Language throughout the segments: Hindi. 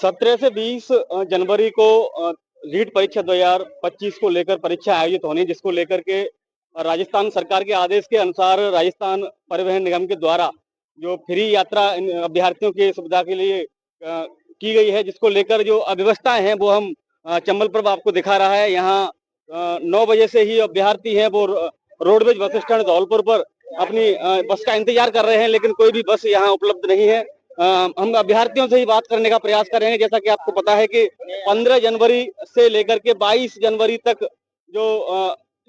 17 से 20 जनवरी को रीट परीक्षा 2025 को लेकर परीक्षा आयोजित होनी, जिसको लेकर के राजस्थान सरकार के आदेश के अनुसार राजस्थान परिवहन निगम के द्वारा जो फ्री यात्रा इन अभ्यर्थियों की सुविधा के लिए की गई है, जिसको लेकर जो अव्यवस्थाएं हैं वो हम चंबल प्रभ आपको दिखा रहा है। यहाँ 9 बजे से ही अभ्यर्थी हैं वो रोडवेज बस स्टैंड धौलपुर पर अपनी बस का इंतजार कर रहे हैं, लेकिन कोई भी बस यहाँ उपलब्ध नहीं है। हम अभ्यर्थियों से ही बात करने का प्रयास कर रहे हैं। जैसा कि आपको पता है कि 15 जनवरी से लेकर के 22 जनवरी तक जो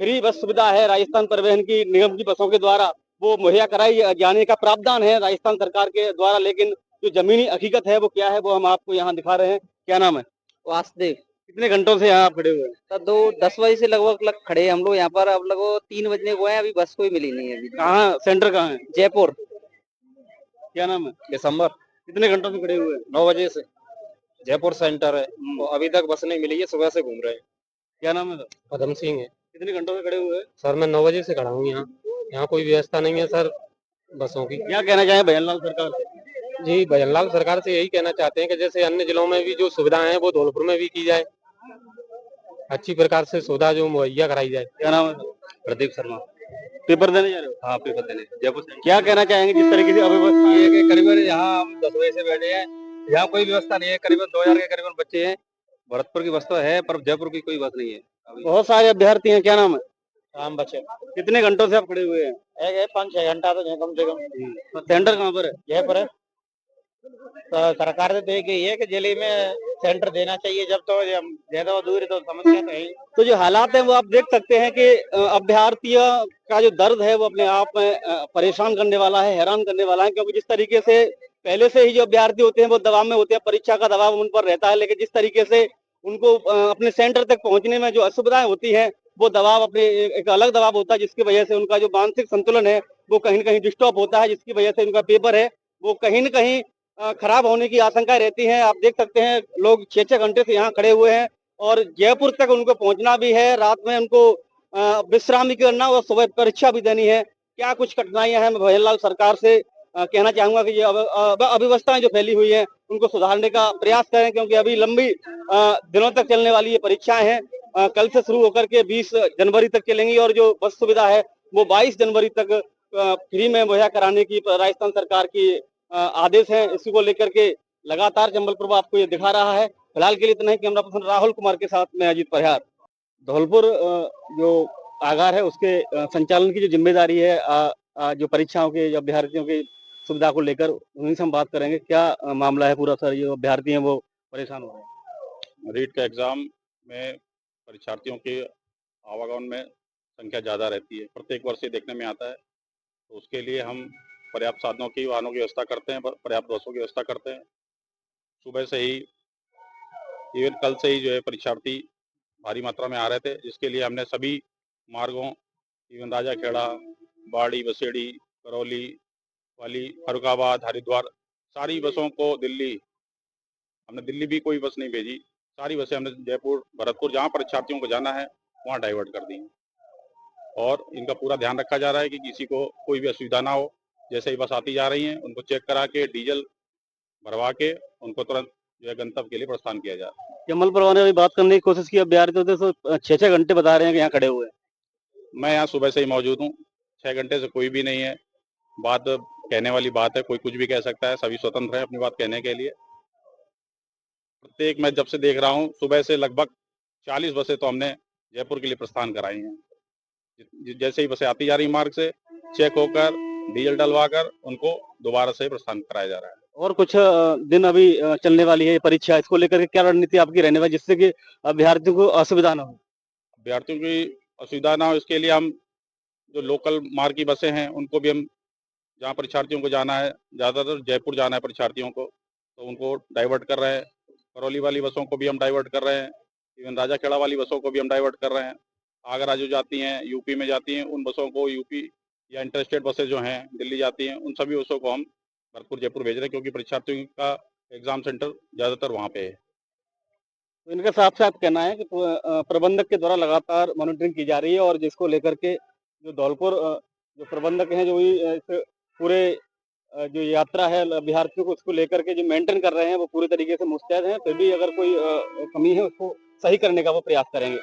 फ्री बस सुविधा है राजस्थान परिवहन की निगम की बसों के द्वारा वो मुहैया कराई जाने का प्रावधान है राजस्थान सरकार के द्वारा, लेकिन जो जमीनी हकीकत है वो क्या है वो हम आपको यहाँ दिखा रहे हैं। क्या नाम है? वासुदेव। कितने घंटों से यहाँ आप खड़े हुए हैं? तो 10 बजे से लगभग खड़े हैं हम लोग यहाँ पर। अब लगभग 3 बजने को है, अभी बस कोई मिली नहीं है अभी। कहाँ सेंटर कहाँ है? जयपुर। क्या नाम है? दिसंबर। कितने घंटों से खड़े हुए हैं? 9 बजे से जयपुर सेंटर है, तो अभी तक बस नहीं मिली है, सुबह से घूम रहे हैं। क्या नाम है सर? पदम सिंह है। कितने घंटों से खड़े हुए हैं? सर मैं 9 बजे से खड़ा हूँ यहाँ। यहाँ कोई व्यवस्था नहीं है सर बसों की। क्या कहना चाहें भजनलाल सरकार से? जी भजनलाल सरकार से यही कहना चाहते हैं कि जैसे अन्य जिलों में भी जो सुविधाएं हैं वो धौलपुर में भी की जाए, अच्छी प्रकार से सुविधा जो मुहैया कराई जाए। क्या नाम है सर? प्रदीप शर्मा। पेपर देने जा रहे हो? हाँ पेपर देने जयपुर से। क्या कहना चाहेंगे जिस तरीके से अव्यवस्था ये कि करीबन यहाँ हम 10 बजे से बैठे हैं, यहाँ कोई व्यवस्था नहीं है। करीबन 2000 के करीबन बच्चे हैं। भरतपुर की बस तो है पर जयपुर की कोई बस नहीं है अभी। बहुत सारे अभ्यर्थी हैं। क्या नाम है? राम बच्चे। कितने घंटों से आप खड़े हुए हैं? 5-6 घंटा तो कम से कम। तो सेंटर कहाँ पर है? जयपुर है। तो सरकार से तो एक ही है कि जिले में सेंटर देना चाहिए। जब तो ज्यादा दूर है तो समस्या तो है। तो जो हालात है वो आप देख सकते हैं कि अभ्यर्थियों का जो दर्द है वो अपने आप में परेशान करने वाला है, हैरान करने वाला है, क्योंकि जिस तरीके से पहले से ही जो अभ्यर्थी होते हैं वो दबाव में होते हैं, परीक्षा का दबाव उन पर रहता है, लेकिन जिस तरीके से उनको अपने सेंटर तक पहुंचने में जो असुविधाएं होती हैं वो दबाव अपने एक अलग दबाव होता है, जिसकी वजह से उनका जो मानसिक संतुलन है वो कहीं न कहीं डिस्टर्ब होता है, जिसकी वजह से उनका पेपर है वो कहीं न कहीं खराब होने की आशंका रहती है। आप देख सकते हैं लोग 6-6 घंटे से यहाँ खड़े हुए हैं और जयपुर तक उनको पहुंचना भी है, रात में उनको विश्राम भी करना और सुबह परीक्षा भी देनी है। क्या कुछ कठिनाइयां हैं, मैं भजनलाल सरकार से कहना चाहूंगा कि ये अव्यवस्थाएं जो फैली हुई हैं उनको सुधारने का प्रयास करें, क्योंकि अभी लंबी दिनों तक चलने वाली ये परीक्षाएं हैं। कल से शुरू होकर के 20 जनवरी तक चलेंगी और जो बस सुविधा है वो 22 जनवरी तक फ्री में मुहैया कराने की राजस्थान सरकार की आदेश है। इसी को लेकर के लगातार चंबल प्रभा आपको ये दिखा रहा है। फिलहाल के लिए इतना ही। कैमरा पर्सन राहुल कुमार के साथ मैं अजीत परिहार। धौलपुर जो आगार है उसके संचालन की जो जिम्मेदारी है जो परीक्षाओं के जो अभ्यर्थियों की सुविधा को लेकर उन्हीं से हम बात करेंगे। क्या मामला है पूरा सर? जो अभ्यर्थी हैं वो परेशान हो रहे हैं। रीट का एग्जाम में परीक्षार्थियों के आवागमन में संख्या ज़्यादा रहती है, प्रत्येक वर्ष ये देखने में आता है। तो उसके लिए हम पर्याप्त साधनों की, वाहनों की व्यवस्था करते हैं, पर्याप्त बसों की व्यवस्था करते हैं। सुबह से ही, इवन कल से ही जो है परीक्षार्थी भारी मात्रा में आ रहे थे, जिसके लिए हमने सभी मार्गों, इवन राजाखेड़ा, बाड़ी, बसेड़ी, करौली वाली, फरुखाबाद, हरिद्वार, सारी बसों को हमने दिल्ली भी कोई बस नहीं भेजी, सारी बसें हमने जयपुर, भरतपुर, जहाँ परीक्षार्थियों को जाना है वहाँ डाइवर्ट कर दी। और इनका पूरा ध्यान रखा जा रहा है कि किसी को कोई भी असुविधा ना हो। जैसे ही बस आती जा रही हैं उनको चेक करा के, डीजल भरवा के उनको तुरंत जो है गंतव्य के लिए प्रस्थान किया जा रहा है। चंबल प्रभा ने अभी बात करने की कोशिश की अभ्यर्थियों से, तो 6-6 घंटे बता रहे हैं कि यहाँ खड़े हुए हैं। मैं यहाँ सुबह से ही मौजूद हूँ, 6 घंटे से कोई भी नहीं है। बात कहने वाली बात है, कोई कुछ भी कह सकता है, सभी स्वतंत्र है अपनी बात कहने के लिए। प्रत्येक मैं जब से देख रहा हूँ सुबह से लगभग 40 बसें तो हमने जयपुर के लिए प्रस्थान कराई हैं। जैसे ही बसें आती जा रही मार्ग से, चेक होकर, डीजल डलवा कर उनको दोबारा से प्रस्थान कराया जा रहा है। और कुछ दिन अभी चलने वाली है ये परीक्षा, इसको लेकर के क्या रणनीति आपकी रहने वाली जिससे कि अभ्यर्थियों को असुविधा ना हो? अभ्यर्थियों की असुविधा ना हो इसके लिए हम जो लोकल मार्ग की बसें हैं उनको भी हम, जहाँ परीक्षार्थियों को जाना है, ज़्यादातर जयपुर जाना है परीक्षार्थियों को, तो उनको डाइवर्ट कर रहे हैं। करौली वाली बसों को भी हम डाइवर्ट कर रहे हैं, इवन राजाखेड़ा वाली बसों को भी हम डाइवर्ट कर रहे हैं। आगरा जो जाती हैं, यूपी में जाती हैं, उन बसों को, यूपी या इंटरस्टेट बसें जो हैं दिल्ली जाती हैं, उन सभी बसों को हम भरतपुर जयपुर भेज रहे हैं, क्योंकि परीक्षार्थियों का एग्जाम सेंटर ज़्यादातर वहाँ पे है। तो इनके साथ साथ कहना है कि प्रबंधक के द्वारा लगातार मॉनिटरिंग की जा रही है और जिसको लेकर के जो धौलपुर जो प्रबंधक हैं जो इस पूरे जो यात्रा है अभ्यर्थियों को उसको लेकर के जो मेंटेन कर रहे हैं वो पूरी तरीके से मुस्तैद हैं। फिर भी अगर कोई कमी है उसको सही करने का वो प्रयास करेंगे।